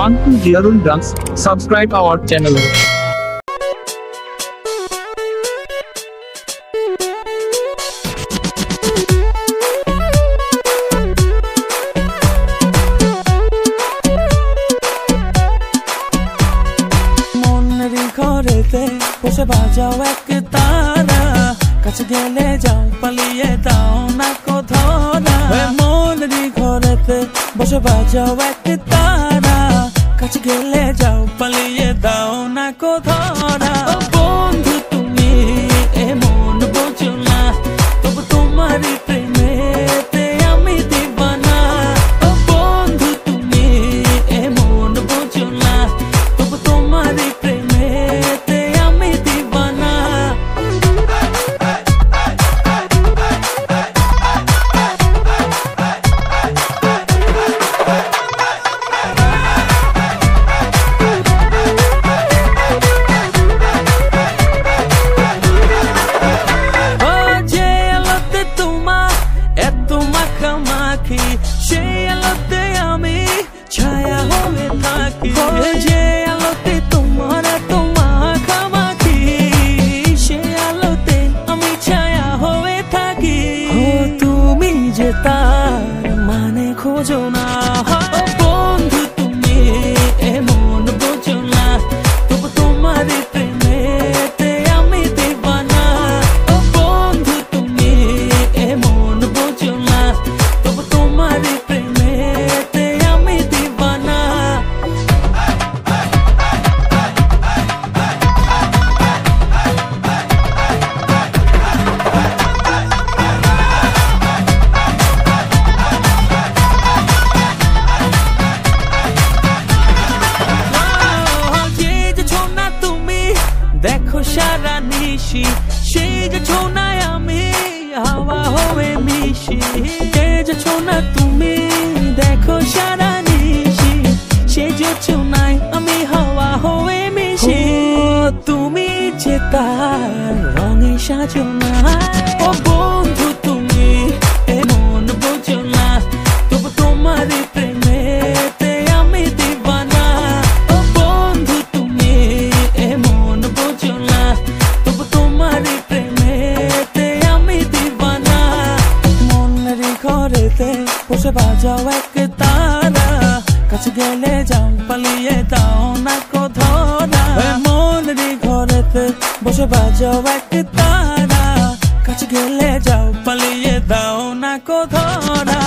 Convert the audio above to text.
want to hear on dance, subscribe our channel. বসে বাজাও এক তারা, কাছে গেলে যাও পালিয়ে দাও না কোধরা। মনেরই ঘরেতে বসে বাজাও এক তারা, কাছে গেলে যাও পালিয়ে দাও না কোধরা। বন্ধু তুমি এমন বোঝো না, তবু তোমারই প্রেমেতে আমি দিবানা। বন্ধু তুমি এমন বোঝো না, তবু তোমারই প্রেমেতে আমি দিবানা। যে আলোতে তোমার এত মাখামাখি, সেই আলোতে আমি ছায়া হয়ে থাকি। যে আলোতে তোমার এত মাখামাখি, সেই আলোতে আমি ছায়া হয়ে থাকি। তুমি যে তার মানে খোঁজো না, বন্ধু তুমি এমন বোঝো না, তবু তোমারই প্রেমেতে আমি দিবানা। বন্ধু তুমি এমন বোঝো না, তবু তোমারই প্রেমেতে আমি দিবানা। যে যে ছোনা তুমি দেখো সারা নিশি, সেই যে ছোনায় আমি হাওয়া হয়ে মিশি। যে যে ছোনা তুমি দেখো সারা নিশি, সেই যে ছোনায় আমি হাওয়া হয়ে মিশি। তুমি যে তার রঙে সাজো না, ও বন্ধু তুমি এমন বোঝো না, তবু তোমারই প্রেমেতে আমি দিবানা। ও বন্ধু তুমি এমন বোঝো না, তবু তোমারই প্রেমেতে আমি দিবানা। মনেরই ঘরেতে বসে বাজাও এক তারা, কাছে গেলে যাও পালিয়ে দাও না কোধরা। মনেরই ঘরেতে বসে বাজাও এক তারা, কাছে গেলে যাও পালিয়ে দাও না কোধরা।